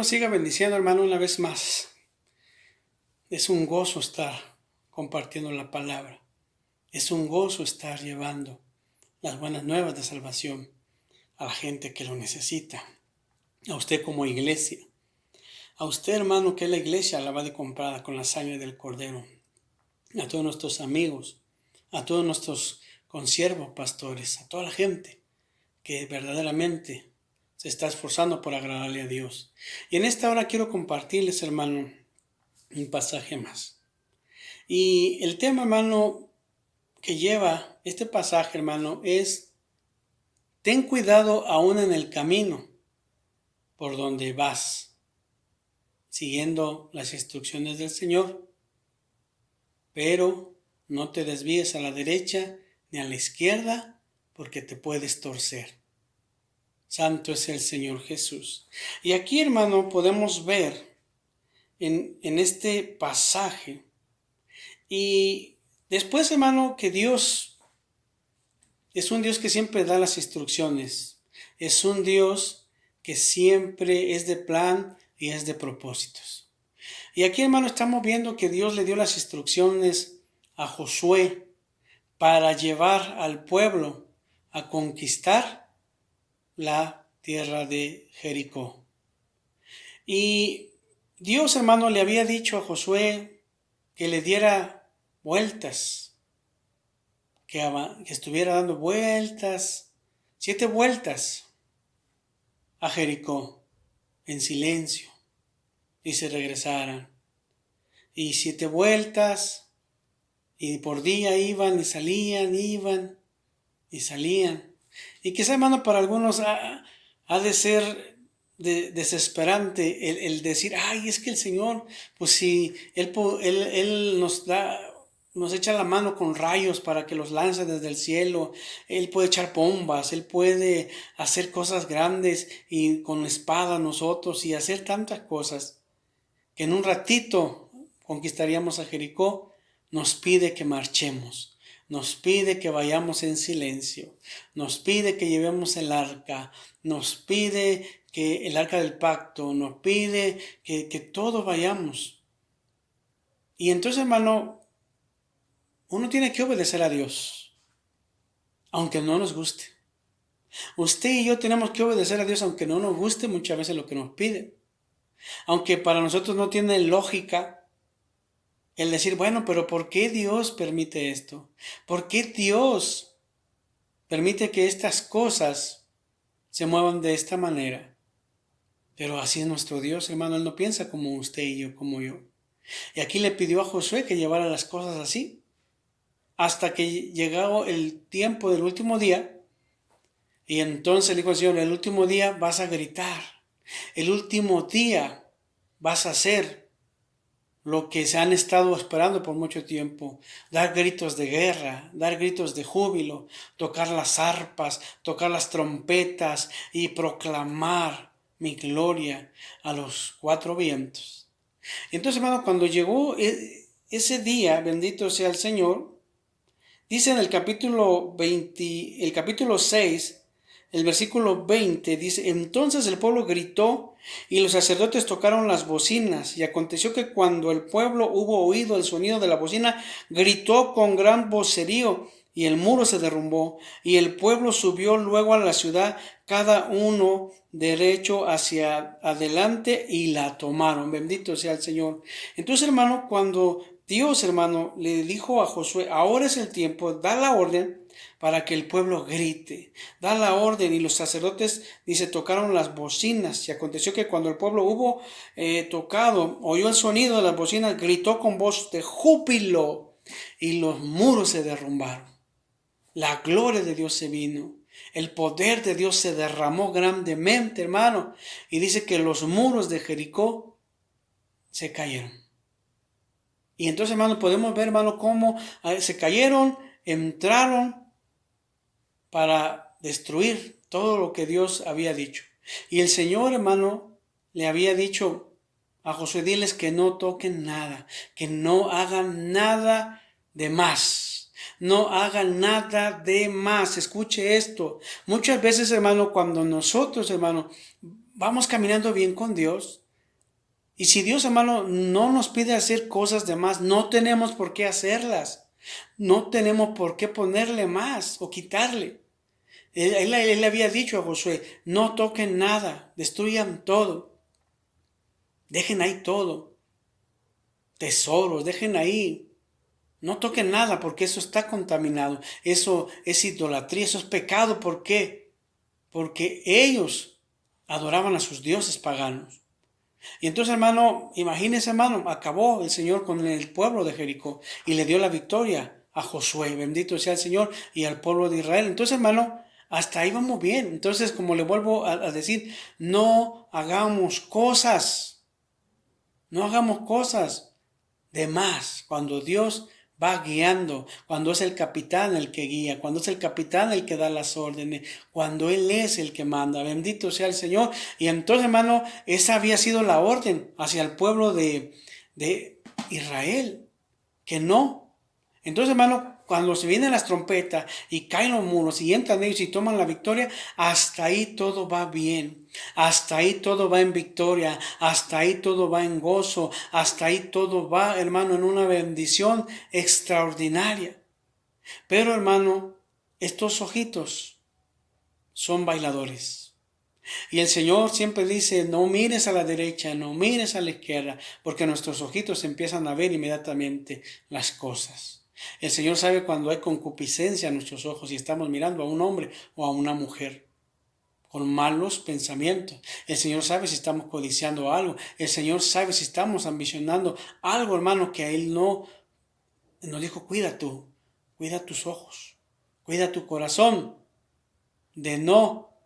los siga bendiciendo, hermano, una vez más. Es un gozo estar compartiendo la palabra. Es un gozo estar llevando las buenas nuevas de salvación a la gente que lo necesita. A usted como iglesia. A usted, hermano, que es la iglesia lavada y comprada con la sangre del Cordero. A todos nuestros amigos. A todos nuestros consiervos pastores. A toda la gente que verdaderamente se está esforzando por agradarle a Dios. Y en esta hora quiero compartirles, hermano, un pasaje más. Y el tema, hermano, que lleva este pasaje, hermano, es: ten cuidado aún en el camino por donde vas, siguiendo las instrucciones del Señor, pero no te desvíes a la derecha ni a la izquierda, porque te puedes torcer. Santo es el Señor Jesús. Y aquí, hermano, podemos ver en este pasaje, y después, hermano, que Dios es un Dios que siempre da las instrucciones. Es un Dios que siempre es de plan y es de propósitos. Y aquí, hermano, estamos viendo que Dios le dio las instrucciones a Josué para llevar al pueblo a conquistar la tierra de Jericó. Y Dios, hermano, le había dicho a Josué que le diera vueltas, que estuviera dando vueltas, 7 vueltas a Jericó en silencio y se regresaran. Y 7 vueltas, y por día iban y salían, iban y salían. Y quizá, hermano, para algunos ha de ser desesperante el decir: ay, es que el Señor, pues si Él nos echa la mano con rayos para que los lance desde el cielo. Él puede echar bombas, Él puede hacer cosas grandes y con espada nosotros, y hacer tantas cosas que en un ratito conquistaríamos a Jericó. Nos pide que marchemos, nos pide que vayamos en silencio, nos pide que llevemos el arca, nos pide que el arca del pacto, nos pide que todos vayamos. Y entonces, hermano, uno tiene que obedecer a Dios, aunque no nos guste. Usted y yo tenemos que obedecer a Dios aunque no nos guste muchas veces lo que nos pide. Aunque para nosotros no tiene lógica el decir: bueno, pero ¿por qué Dios permite esto? ¿Por qué Dios permite que estas cosas se muevan de esta manera? Pero así es nuestro Dios, hermano. Él no piensa como usted y yo, como yo. Y aquí le pidió a Josué que llevara las cosas así, hasta que llegó el tiempo del último día. Y entonces le dijo al Señor: el último día vas a gritar, el último día vas a hacer lo que se han estado esperando por mucho tiempo: dar gritos de guerra, dar gritos de júbilo, tocar las arpas, tocar las trompetas y proclamar mi gloria a los 4 vientos. Entonces, hermano, cuando llegó ese día, bendito sea el Señor, dice en el capítulo 20, el capítulo 6, el versículo 20, dice: entonces el pueblo gritó y los sacerdotes tocaron las bocinas, y aconteció que cuando el pueblo hubo oído el sonido de la bocina, gritó con gran vocerío, y el muro se derrumbó, y el pueblo subió luego a la ciudad, cada uno derecho hacia adelante, y la tomaron. Bendito sea el Señor. Entonces, hermano, cuando Dios, hermano, le dijo a Josué: ahora es el tiempo, da la orden para que el pueblo grite, da la orden. Y los sacerdotes, dice, tocaron las bocinas, y aconteció que cuando el pueblo hubo tocado, oyó el sonido de las bocinas, gritó con voz de júbilo, y los muros se derrumbaron. La gloria de Dios se vino, el poder de Dios se derramó grandemente, hermano, y dice que los muros de Jericó se cayeron. Y entonces, hermano, podemos ver, hermano, cómo se cayeron, entraron para destruir todo lo que Dios había dicho. Y el Señor, hermano, le había dicho a Josué: diles que no toquen nada, que no hagan nada de más. No hagan nada de más. Escuche esto. Muchas veces, hermano, cuando nosotros, hermano, vamos caminando bien con Dios, Y si Dios, hermano, no nos pide hacer cosas de más, no tenemos por qué hacerlas. No tenemos por qué ponerle más o quitarle. Él había dicho a Josué, no toquen nada, destruyan todo, dejen ahí todo, tesoros, dejen ahí, no toquen nada porque eso está contaminado, eso es idolatría, eso es pecado. ¿Por qué? Porque ellos adoraban a sus dioses paganos. Y entonces, hermano, imagínese, hermano, acabó el Señor con el pueblo de Jericó y le dio la victoria a Josué. Bendito sea el Señor y al pueblo de Israel. Entonces, hermano, hasta ahí vamos bien. Entonces, como le vuelvo a decir, no hagamos cosas de más cuando Dios va guiando, cuando es el capitán el que guía, cuando es el capitán el que da las órdenes, cuando Él es el que manda. Bendito sea el Señor. Y entonces, hermano, esa había sido la orden hacia el pueblo de Israel, que no. Entonces, hermano, cuando se vienen las trompetas y caen los muros y entran ellos y toman la victoria, hasta ahí todo va bien. Hasta ahí todo va en victoria. Hasta ahí todo va en gozo. Hasta ahí todo va, hermano, en una bendición extraordinaria. Pero, hermano, estos ojitos son bailadores. Y el Señor siempre dice, no mires a la derecha, no mires a la izquierda, porque nuestros ojitos empiezan a ver inmediatamente las cosas. El Señor sabe cuando hay concupiscencia en nuestros ojos y estamos mirando a un hombre o a una mujer con malos pensamientos. El Señor sabe si estamos codiciando algo. El Señor sabe si estamos ambicionando algo, hermano, que a Él no nos dijo, cuida tus ojos, cuida tu corazón de no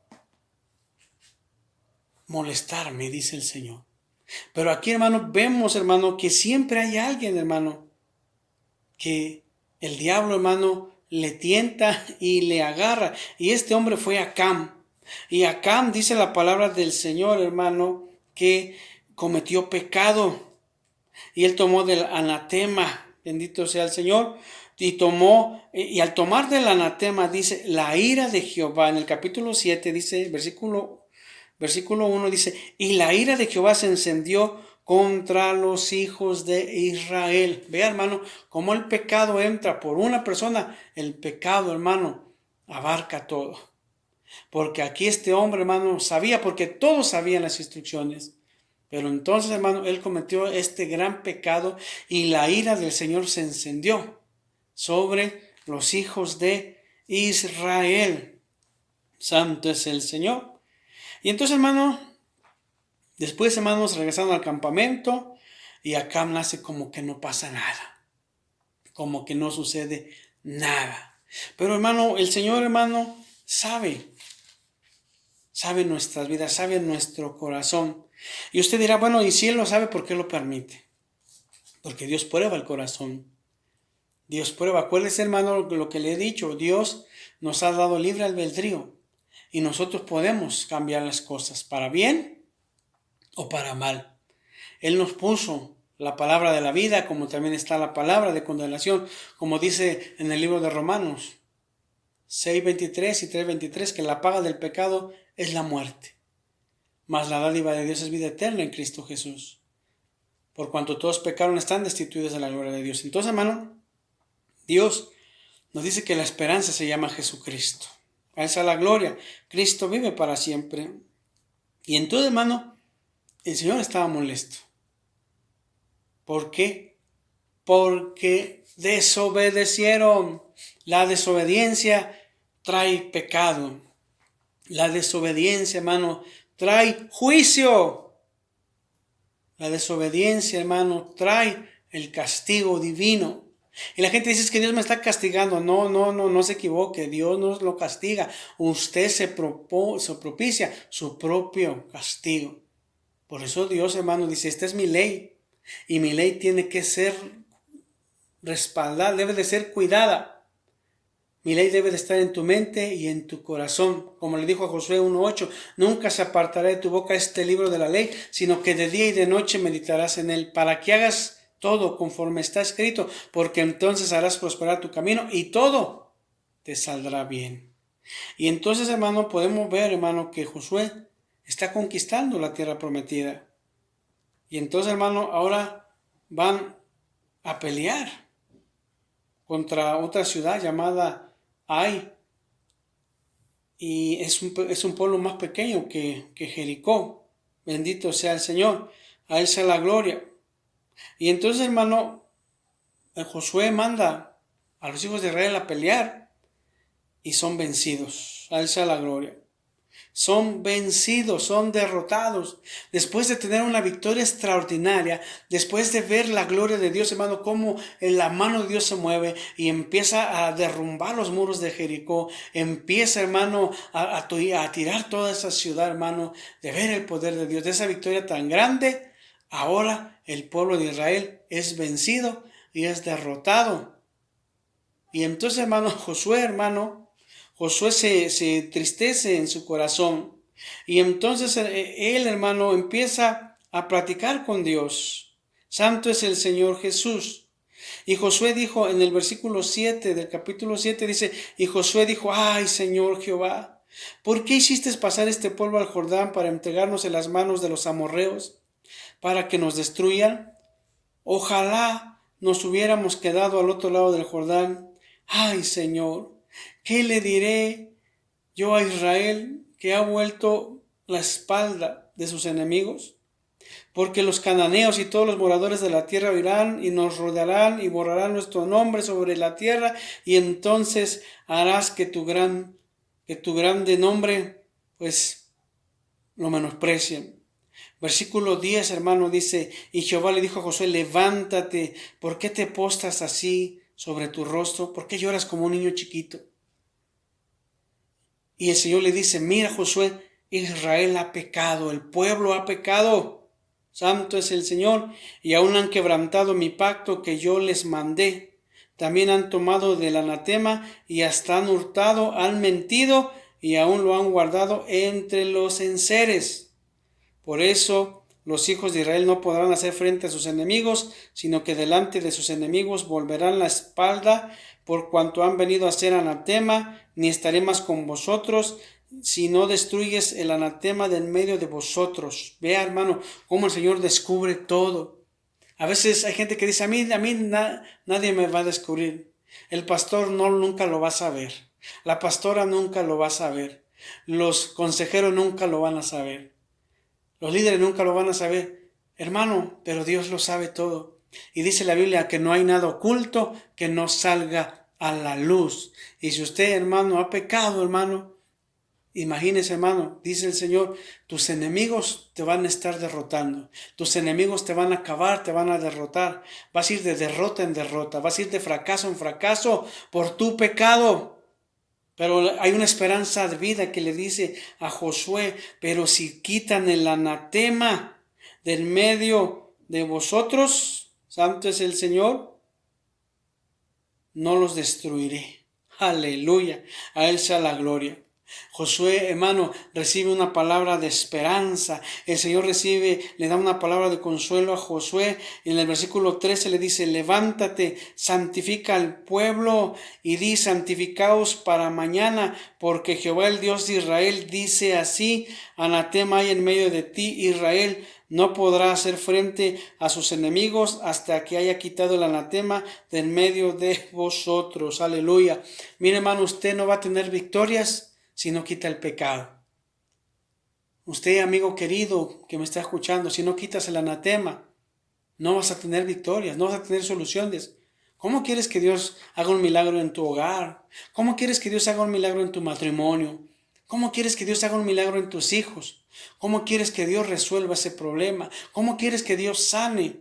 molestarme, dice el Señor. Pero aquí, hermano, vemos, hermano, que siempre hay alguien, hermano, que el diablo, hermano, le tienta y le agarra. Y este hombre fue Acán. Y Acán dice la palabra del Señor, hermano, que cometió pecado. Y él tomó del anatema, bendito sea el Señor, y al tomar del anatema, dice, la ira de Jehová, en el capítulo 7, dice, versículo 1 dice, y la ira de Jehová se encendió contra los hijos de Israel. Vea, hermano, cómo el pecado entra por una persona. El pecado, hermano, abarca todo. Porque aquí este hombre, hermano, sabía, porque todos sabían las instrucciones. Pero entonces, hermano, él cometió este gran pecado y la ira del Señor se encendió sobre los hijos de Israel. Santo es el Señor. Y entonces, hermano, después, hermanos, regresaron al campamento y acá nace como que no pasa nada, como que no sucede nada. Pero, hermano, el Señor, hermano, sabe nuestras vidas, sabe nuestro corazón. Y usted dirá, bueno, y si Él lo sabe, ¿por qué lo permite? Porque Dios prueba el corazón. Dios prueba. Acuérdese, hermano, lo que le he dicho. Dios nos ha dado libre albedrío y nosotros podemos cambiar las cosas para bien o para mal. Él nos puso la palabra de la vida, como también está la palabra de condenación, como dice en el libro de Romanos 6:23 y 3:23, que la paga del pecado es la muerte, mas la dádiva de Dios es vida eterna en Cristo Jesús. Por cuanto todos pecaron, están destituidos de la gloria de Dios. Entonces, hermano, Dios nos dice que la esperanza se llama Jesucristo. A esa es la gloria. Cristo vive para siempre. Y entonces, hermano, el Señor estaba molesto. ¿Por qué? Porque desobedecieron. La desobediencia trae pecado. La desobediencia, hermano, trae juicio. La desobediencia, hermano, trae el castigo divino. Y la gente dice que Dios me está castigando. No se equivoque. Dios no lo castiga. Usted se propicia su propio castigo. Por eso Dios, hermano, dice, esta es mi ley. Y mi ley tiene que ser respaldada, debe de ser cuidada. Mi ley debe de estar en tu mente y en tu corazón. Como le dijo a Josué 1:8, nunca se apartará de tu boca este libro de la ley, sino que de día y de noche meditarás en él, para que hagas todo conforme está escrito, porque entonces harás prosperar tu camino y todo te saldrá bien. Y entonces, hermano, podemos ver, hermano, que Josué está conquistando la tierra prometida. Y entonces, hermano, ahora van a pelear contra otra ciudad llamada Ai. Y es un pueblo más pequeño que Jericó. Bendito sea el Señor. A Él sea la gloria. Y entonces, hermano, Josué manda a los hijos de Israel a pelear y son vencidos. A Él sea la gloria. Son vencidos, son derrotados. Después de tener una victoria extraordinaria, después de ver la gloria de Dios, hermano, cómo la mano de Dios se mueve y empieza a derrumbar los muros de Jericó, empieza, hermano, a tirar toda esa ciudad, hermano, de ver el poder de Dios, de esa victoria tan grande. Ahora el pueblo de Israel es vencido y es derrotado. Y entonces, Josué se entristece en su corazón. Y entonces él, hermano, empieza a platicar con Dios. Santo es el Señor Jesús. Y Josué dijo en el versículo 7 del capítulo 7, dice, y Josué dijo, ay, Señor Jehová, ¿por qué hiciste pasar este pueblo al Jordán para entregarnos en las manos de los amorreos, para que nos destruyan? Ojalá nos hubiéramos quedado al otro lado del Jordán. Ay, Señor, ¿qué le diré yo a Israel que ha vuelto la espalda de sus enemigos? Porque los cananeos y todos los moradores de la tierra oirán y nos rodearán y borrarán nuestro nombre sobre la tierra, y entonces harás que tu grande nombre, pues, lo menosprecien. Versículo 10, hermano, dice, y Jehová le dijo a Josué, levántate, ¿por qué te postras así sobre tu rostro? ¿Por qué lloras como un niño chiquito? Y el Señor le dice, mira, Josué, Israel ha pecado, el pueblo ha pecado, santo es el Señor, y aún han quebrantado mi pacto que yo les mandé. También han tomado del anatema y hasta han hurtado, han mentido y aún lo han guardado entre los enseres. Por eso los hijos de Israel no podrán hacer frente a sus enemigos, sino que delante de sus enemigos volverán la espalda, por cuanto han venido a ser anatema, ni estaré más con vosotros, si no destruyes el anatema de en medio de vosotros. Vea, hermano, cómo el Señor descubre todo. A veces hay gente que dice, nadie me va a descubrir. El pastor nunca lo va a saber. La pastora nunca lo va a saber. Los consejeros nunca lo van a saber. Los líderes nunca lo van a saber, hermano, pero Dios lo sabe todo. Y dice la Biblia que no hay nada oculto que no salga a la luz. Y si usted, hermano, ha pecado, hermano, imagínese, hermano, dice el Señor, tus enemigos te van a estar derrotando. Tus enemigos te van a acabar, te van a derrotar. Vas a ir de derrota en derrota, vas a ir de fracaso en fracaso por tu pecado. Pero hay una esperanza de vida que le dice a Josué, pero si quitan el anatema del medio de vosotros, santo es el Señor, no los destruiré. Aleluya, a Él sea la gloria. Josué, hermano, recibe una palabra de esperanza. El Señor le da una palabra de consuelo a Josué. En el versículo 13 le dice, levántate, santifica al pueblo y di, santificaos para mañana, porque Jehová el Dios de Israel dice así, anatema hay en medio de ti, Israel no podrá hacer frente a sus enemigos hasta que haya quitado el anatema de en medio de vosotros. Aleluya. Mire, hermano, usted no va a tener victorias si no quita el pecado. Usted, amigo querido que me está escuchando, si no quitas el anatema, no vas a tener victorias, no vas a tener soluciones. ¿Cómo quieres que Dios haga un milagro en tu hogar? ¿Cómo quieres que Dios haga un milagro en tu matrimonio? ¿Cómo quieres que Dios haga un milagro en tus hijos? ¿Cómo quieres que Dios resuelva ese problema? ¿Cómo quieres que Dios sane?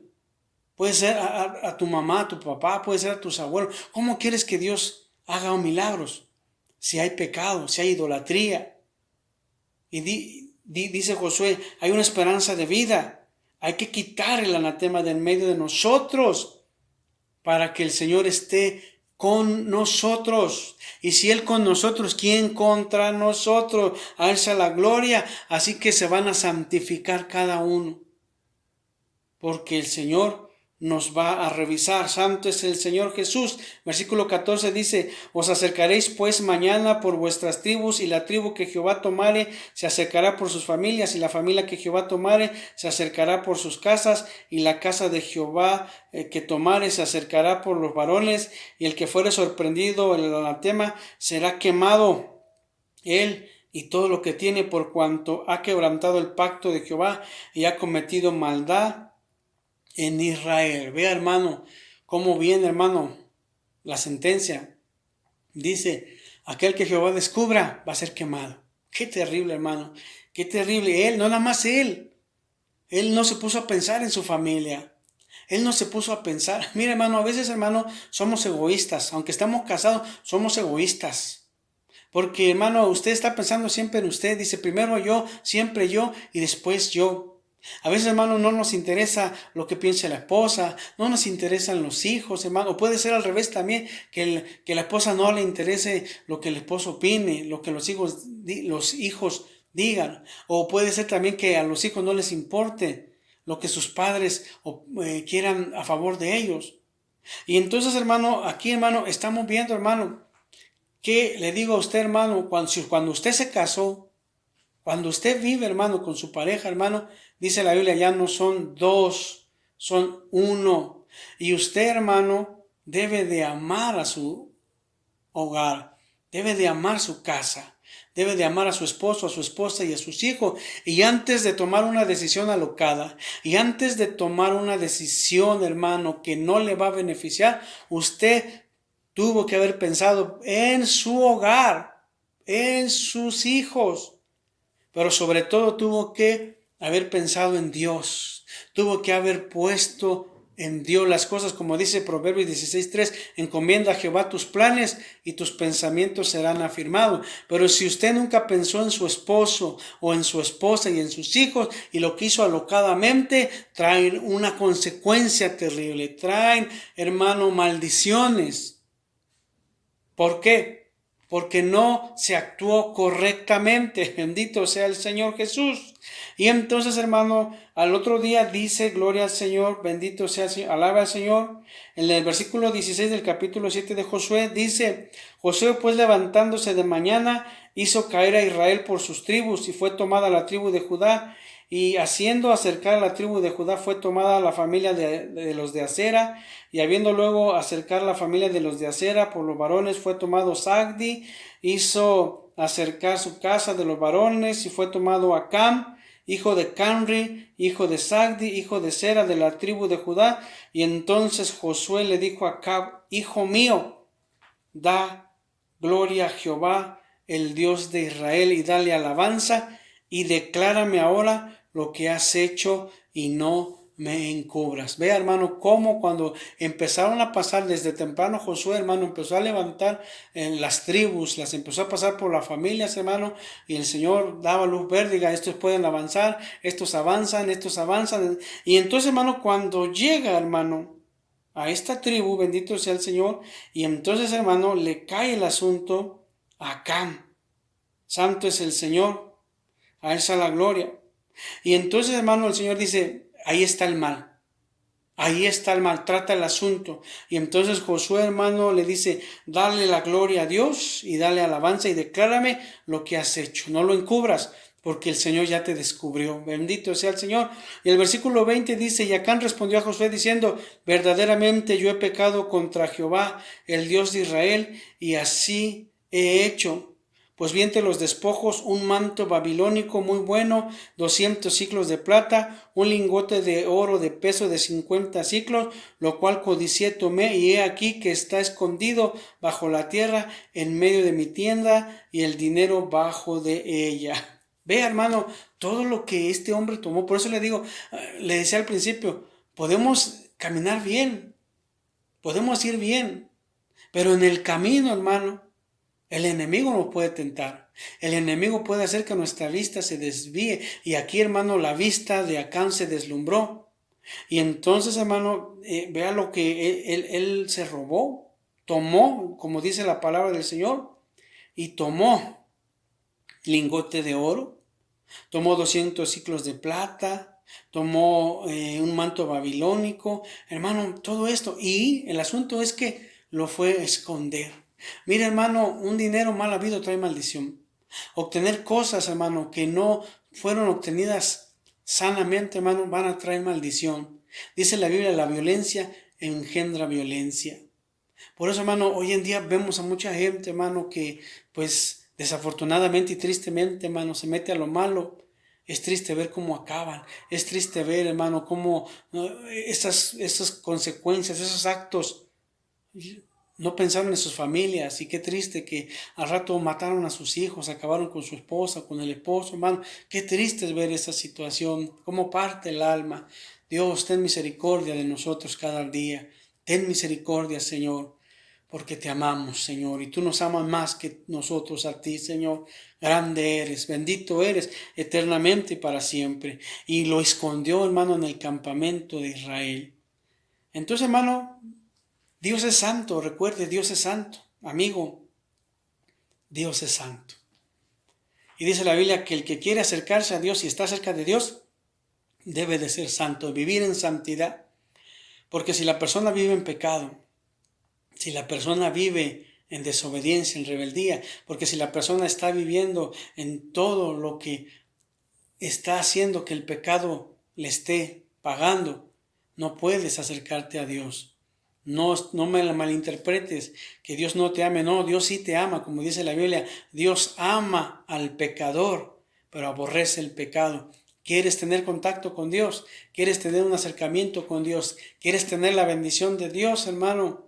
Puede ser a tu mamá, a tu papá, puede ser a tus abuelos. ¿Cómo quieres que Dios haga milagros? Si hay pecado, si hay idolatría. Y dice Josué, hay una esperanza de vida. Hay que quitar el anatema de en medio de nosotros para que el Señor esté con nosotros. Y si Él con nosotros, ¿quién contra nosotros? A Él sea la gloria. Así que se van a santificar cada uno. Porque el Señor nos va a revisar. Santo es el Señor Jesús. Versículo 14 dice: os acercaréis pues mañana por vuestras tribus, y la tribu que Jehová tomare se acercará por sus familias, y la familia que Jehová tomare se acercará por sus casas, y la casa de Jehová que tomare se acercará por los varones, y el que fuere sorprendido en el anatema será quemado, él y todo lo que tiene, por cuanto ha quebrantado el pacto de Jehová y ha cometido maldad en Israel. Vea, hermano, cómo viene, hermano, la sentencia. Dice: aquel que Jehová descubra va a ser quemado. Qué terrible, hermano, qué terrible. Él, no nada más él no se puso a pensar en su familia. Él no se puso a pensar. Mira, hermano, a veces, hermano, somos egoístas. Aunque estamos casados, somos egoístas. Porque, hermano, usted está pensando siempre en usted. Dice: primero yo, siempre yo y después yo. A veces, hermano, no nos interesa lo que piense la esposa, no nos interesan los hijos, hermano. Puede ser al revés también, que la esposa no le interese lo que el esposo opine, lo que los hijos digan. O puede ser también que a los hijos no les importe lo que sus padres quieran a favor de ellos. Y entonces, hermano, aquí, hermano, estamos viendo, hermano, que le digo a usted, hermano, cuando usted se casó, cuando usted vive, hermano, con su pareja, hermano, dice la Biblia, ya no son dos, son uno. Y usted, hermano, debe de amar a su hogar, debe de amar su casa, debe de amar a su esposo, a su esposa y a sus hijos. Y antes de tomar una decisión alocada, y antes de tomar una decisión, hermano, que no le va a beneficiar, usted tuvo que haber pensado en su hogar, en sus hijos. Pero sobre todo tuvo que haber pensado en Dios. Tuvo que haber puesto en Dios las cosas, como dice Proverbios 16:3, encomienda a Jehová tus planes y tus pensamientos serán afirmados. Pero si usted nunca pensó en su esposo o en su esposa y en sus hijos y lo quiso alocadamente, traen una consecuencia terrible. Traen, hermano, maldiciones. ¿Por qué? Porque no se actuó correctamente. Bendito sea el Señor Jesús. Y entonces, hermano, al otro día dice: gloria al Señor, bendito sea el Señor, alaba al Señor. En el versículo 16 del capítulo 7 de Josué dice: Josué pues levantándose de mañana hizo caer a Israel por sus tribus, y fue tomada la tribu de Judá, y haciendo acercar a la tribu de Judá fue tomada la familia de los de Asera, y habiendo luego acercar la familia de los de Asera por los varones fue tomado Sagdi, hizo acercar su casa de los varones, y fue tomado Acam, hijo de Canri, hijo de Sagdi, hijo de Sera, de la tribu de Judá. Y entonces Josué le dijo a Acab: hijo mío, da gloria a Jehová, el Dios de Israel, y dale alabanza, y declárame ahora lo que has hecho, y no me encubras. Vea, hermano, cómo cuando empezaron a pasar desde temprano, Josué, hermano, empezó a levantar en las tribus, las empezó a pasar por las familias, hermano, y el Señor daba luz verde, diga: estos pueden avanzar, estos avanzan, y entonces, hermano, cuando llega, hermano, a esta tribu, bendito sea el Señor, y entonces, hermano, le cae el asunto a Acán. Santo es el Señor, a él sea la gloria. Y entonces, hermano, el Señor dice: ahí está el mal, ahí está el mal, trata el asunto. Y entonces Josué, hermano, le dice: dale la gloria a Dios y dale alabanza y declárame lo que has hecho, no lo encubras, porque el Señor ya te descubrió. Bendito sea el Señor. Y el versículo 20 dice: y Acán respondió a Josué diciendo: verdaderamente yo he pecado contra Jehová, el Dios de Israel, y así he hecho. Pues bien, te los despojos, un manto babilónico muy bueno, 200 siclos de plata, un lingote de oro de peso de 50 siclos, lo cual codicié, tomé, y he aquí que está escondido bajo la tierra en medio de mi tienda, y el dinero bajo de ella. Vea, hermano, todo lo que este hombre tomó. Por eso le digo, le decía al principio, podemos caminar bien, podemos ir bien, pero en el camino, hermano, el enemigo nos puede tentar. El enemigo puede hacer que nuestra vista se desvíe. Y aquí, hermano, la vista de Acán se deslumbró. Y entonces, hermano, vea lo que él se robó. Tomó, como dice la palabra del Señor, y tomó lingote de oro, tomó 200 ciclos de plata, tomó un manto babilónico, hermano, todo esto. Y el asunto es que lo fue a esconder. Mira, hermano, un dinero mal habido trae maldición. Obtener cosas, hermano, que no fueron obtenidas sanamente, hermano, van a traer maldición. Dice la Biblia, la violencia engendra violencia. Por eso, hermano, hoy en día vemos a mucha gente, hermano, que pues desafortunadamente y tristemente, hermano, se mete a lo malo. Es triste ver cómo acaban. Es triste ver, hermano, cómo esas consecuencias, esos actos no pensaron en sus familias. Y qué triste que al rato mataron a sus hijos, acabaron con su esposa, con el esposo, hermano. Qué triste es ver esa situación, cómo parte el alma. Dios, ten misericordia de nosotros cada día. Ten misericordia, Señor, porque te amamos, Señor, y tú nos amas más que nosotros a ti, Señor. Grande eres, bendito eres eternamente y para siempre. Y lo escondió, hermano, en el campamento de Israel. Entonces, hermano, Dios es santo, recuerde, Dios es santo. Amigo, Dios es santo. Y dice la Biblia que el que quiere acercarse a Dios y está cerca de Dios, debe de ser santo, vivir en santidad. Porque si la persona vive en pecado, si la persona vive en desobediencia, en rebeldía, porque si la persona está viviendo en todo lo que está haciendo que el pecado le esté pagando, no puedes acercarte a Dios. No me la malinterpretes, que Dios no te ame. No, Dios sí te ama, como dice la Biblia. Dios ama al pecador, pero aborrece el pecado. ¿Quieres tener contacto con Dios? ¿Quieres tener un acercamiento con Dios? ¿Quieres tener la bendición de Dios, hermano?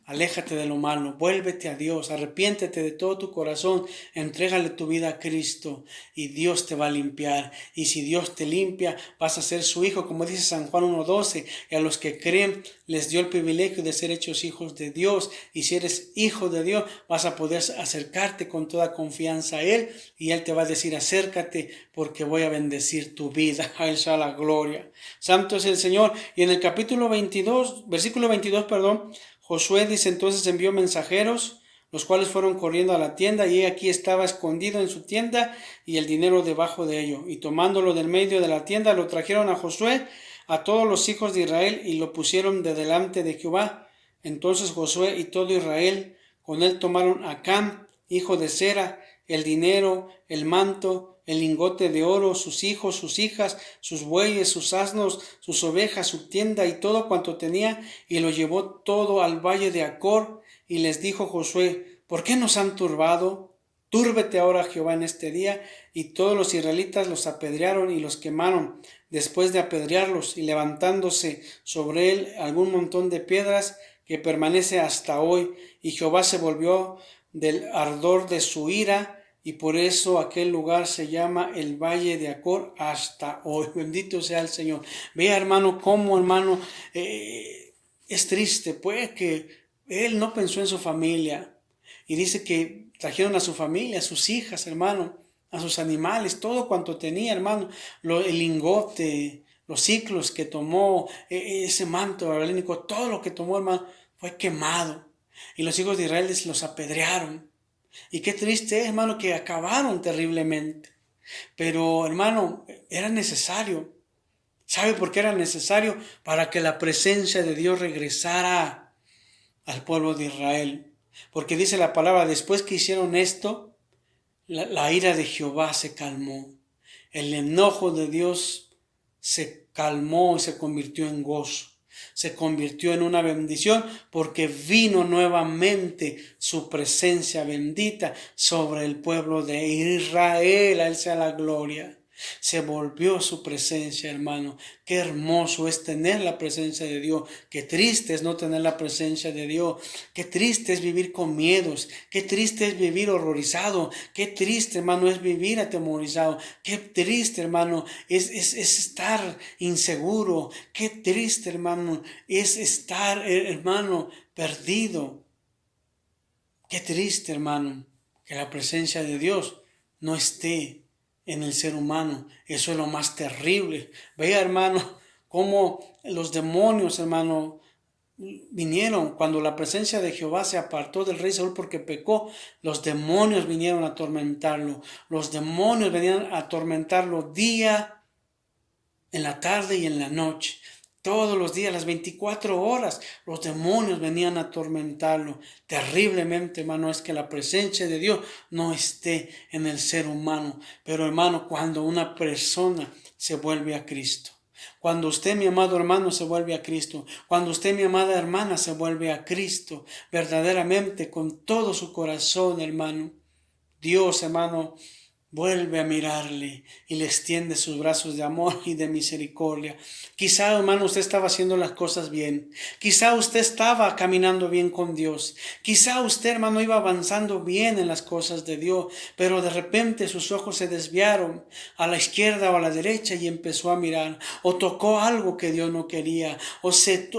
Aléjate de lo malo, vuélvete a Dios, arrepiéntete de todo tu corazón, entrégale tu vida a Cristo y Dios te va a limpiar. Y si Dios te limpia, vas a ser su hijo, como dice San Juan 1:12, y a los que creen les dio el privilegio de ser hechos hijos de Dios. Y si eres hijo de Dios, vas a poder acercarte con toda confianza a Él y Él te va a decir, acércate porque voy a bendecir tu vida. A Él sea la gloria. Santo es el Señor. Y en el capítulo 22, versículo 22, perdón, Josué dice entonces envió mensajeros, los cuales fueron corriendo a la tienda, y aquí estaba escondido en su tienda y el dinero debajo de ello. Y tomándolo del medio de la tienda, lo trajeron a Josué, a todos los hijos de Israel, y lo pusieron de delante de Jehová. Entonces Josué y todo Israel con él tomaron a Cam, hijo de Zera, el dinero, el manto, el lingote de oro, sus hijos, sus hijas, sus bueyes, sus asnos, sus ovejas, su tienda y todo cuanto tenía, y lo llevó todo al valle de Acor. Y les dijo Josué, ¿por qué nos han turbado? Túrbete ahora Jehová en este día. Y todos los israelitas los apedrearon y los quemaron. Después de apedrearlos y levantándose sobre él algún montón de piedras que permanece hasta hoy, y Jehová se volvió del ardor de su ira, y por eso aquel lugar se llama el Valle de Acor hasta hoy. Bendito sea el Señor. Vea, hermano, cómo, hermano, es triste, pues, que él no pensó en su familia. Y dice que trajeron a su familia, a sus hijas, hermano, a sus animales, todo cuanto tenía, hermano, el lingote, los ciclos que tomó, ese manto babilónico, todo lo que tomó, hermano, fue quemado. Y los hijos de Israel los apedrearon. Y qué triste es, hermano, que acabaron terriblemente. Pero, hermano, era necesario. ¿Sabe por qué era necesario? Para que la presencia de Dios regresara al pueblo de Israel. Porque dice la palabra, después que hicieron esto, la ira de Jehová se calmó. El enojo de Dios se calmó y se convirtió en gozo. Se convirtió en una bendición porque vino nuevamente su presencia bendita sobre el pueblo de Israel. A Él sea la gloria. Se volvió su presencia, hermano. Qué hermoso es tener la presencia de Dios. Qué triste es no tener la presencia de Dios. Qué triste es vivir con miedos. Qué triste es vivir horrorizado. Qué triste, hermano, es vivir atemorizado. Qué triste, hermano, es estar inseguro. Qué triste, hermano, es estar, hermano, perdido. Qué triste, hermano, que la presencia de Dios no esté en el ser humano. Eso es lo más terrible. Vea, hermano, cómo los demonios, hermano, vinieron cuando la presencia de Jehová se apartó del rey Saúl porque pecó. Los demonios vinieron a atormentarlo. Los demonios venían a atormentarlo día en la tarde y en la noche. Todos los días, las 24 horas, los demonios venían a atormentarlo. Terriblemente, hermano, es que la presencia de Dios no esté en el ser humano. Pero, hermano, cuando una persona se vuelve a Cristo, cuando usted, mi amado hermano, se vuelve a Cristo, cuando usted, mi amada hermana, se vuelve a Cristo, verdaderamente, con todo su corazón, hermano, Dios, hermano, vuelve a mirarle y le extiende sus brazos de amor y de misericordia. Quizá, hermano, usted estaba haciendo las cosas bien. Quizá usted estaba caminando bien con Dios. Quizá usted, hermano, iba avanzando bien en las cosas de Dios, pero de repente sus ojos se desviaron a la izquierda o a la derecha y empezó a mirar. O tocó algo que Dios no quería. O se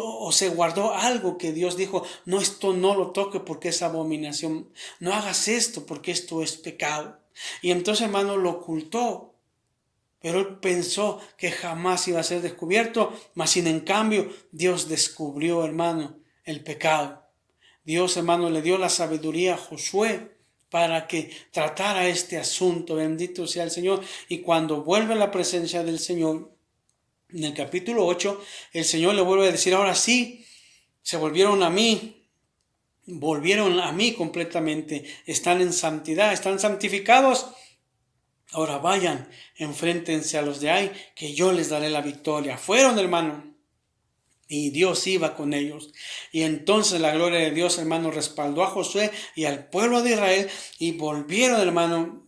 guardó algo que Dios dijo, no, esto no lo toque porque es abominación. No hagas esto porque esto es pecado. Y entonces, hermano, lo ocultó. Pero él pensó que jamás iba a ser descubierto. Mas sin en cambio, Dios descubrió, hermano, el pecado. Dios, hermano, le dio la sabiduría a Josué para que tratara este asunto. Bendito sea el Señor. Y cuando vuelve a la presencia del Señor, en el capítulo 8, el Señor le vuelve a decir, ahora sí, se volvieron a mí completamente, están en santidad, están santificados. Ahora vayan, enfréntense a los de ahí, que yo les daré la victoria. Fueron, hermano, y Dios iba con ellos. Y entonces la gloria de Dios, hermano, respaldó a Josué y al pueblo de Israel, y volvieron, hermano,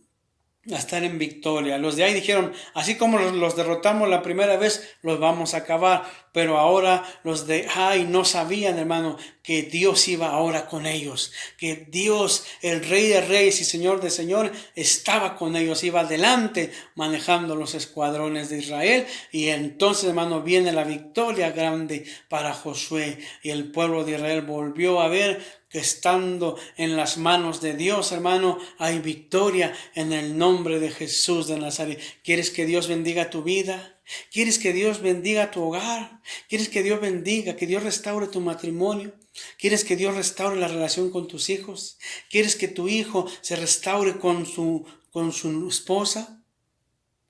a estar en victoria. Los de ahí dijeron, así como los derrotamos la primera vez, los vamos a acabar. Pero ahora los de ahí no sabían, hermano, que Dios iba ahora con ellos. Que Dios, el Rey de Reyes y Señor de Señores, estaba con ellos. Iba adelante manejando los escuadrones de Israel. Y entonces, hermano, viene la victoria grande para Josué. Y el pueblo de Israel volvió a ver que estando en las manos de Dios, hermano, hay victoria en el nombre de Jesús de Nazaret. ¿Quieres que Dios bendiga tu vida? ¿Quieres que Dios bendiga tu hogar? ¿Quieres que Dios bendiga, que Dios restaure tu matrimonio? ¿Quieres que Dios restaure la relación con tus hijos? ¿Quieres que tu hijo se restaure con su esposa?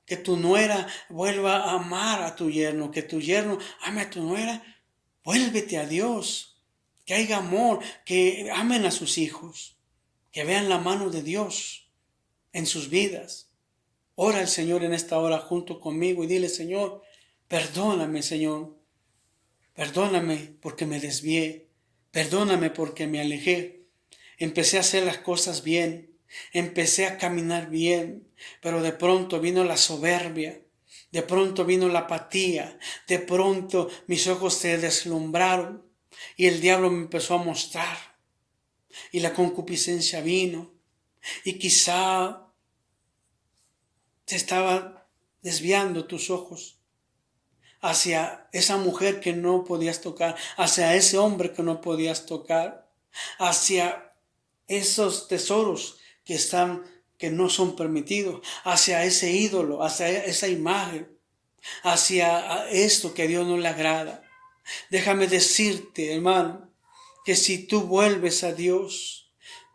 Que tu nuera vuelva a amar a tu yerno, que tu yerno ame a tu nuera. Vuélvete a Dios. Que haya amor, que amen a sus hijos, que vean la mano de Dios en sus vidas. Ora al Señor en esta hora junto conmigo y dile, Señor, perdóname, Señor. Perdóname porque me desvié. Perdóname porque me alejé. Empecé a hacer las cosas bien. Empecé a caminar bien. Pero de pronto vino la soberbia. De pronto vino la apatía. De pronto mis ojos se deslumbraron. Y el diablo me empezó a mostrar. Y la concupiscencia vino. Y quizá te estaba desviando tus ojos hacia esa mujer que no podías tocar, hacia ese hombre que no podías tocar, hacia esos tesoros que no son permitidos, hacia ese ídolo, hacia esa imagen, hacia esto que a Dios no le agrada. Déjame decirte, hermano, que si tú vuelves a Dios,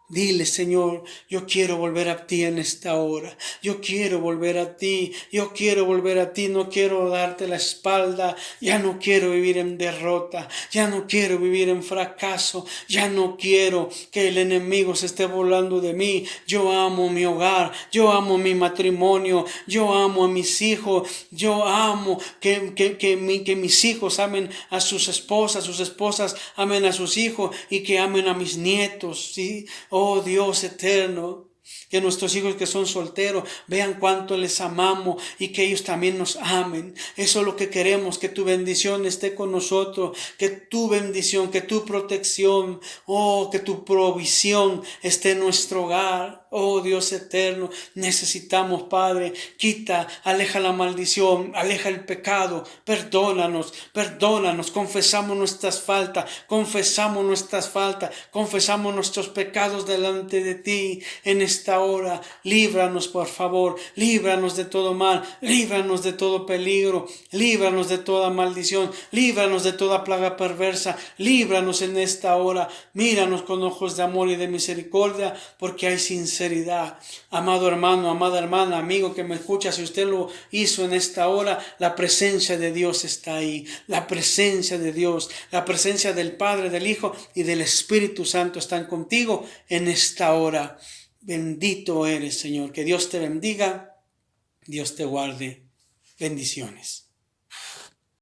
dile, Señor, yo quiero volver a ti en esta hora. Yo quiero volver a ti. Yo quiero volver a ti. No quiero darte la espalda. Ya no quiero vivir en derrota. Ya no quiero vivir en fracaso. Ya no quiero que el enemigo se esté burlando de mí. Yo amo mi hogar. Yo amo mi matrimonio. Yo amo a mis hijos. Yo amo que mis hijos amen a sus esposas amen a sus hijos y que amen a mis nietos. ¿Sí? Oh Dios eterno, que nuestros hijos que son solteros vean cuánto les amamos y que ellos también nos amen. Eso es lo que queremos, que tu bendición esté con nosotros, que tu bendición, que tu protección, oh, que tu provisión esté en nuestro hogar. Oh Dios eterno, necesitamos, Padre, aleja la maldición, aleja el pecado, perdónanos, confesamos nuestras faltas, confesamos nuestros pecados delante de ti en esta hora. Líbranos, por favor, líbranos de todo mal, líbranos de todo peligro, líbranos de toda maldición, líbranos de toda plaga perversa, líbranos en esta hora. Míranos con ojos de amor y de misericordia, porque hay sinceridad sinceridad. Amado hermano, amada hermana, amigo que me escucha, si usted lo hizo en esta hora, la presencia de Dios está ahí. La presencia de Dios, la presencia del Padre, del Hijo y del Espíritu Santo están contigo en esta hora. Bendito eres, Señor. Que Dios te bendiga, Dios te guarde. Bendiciones.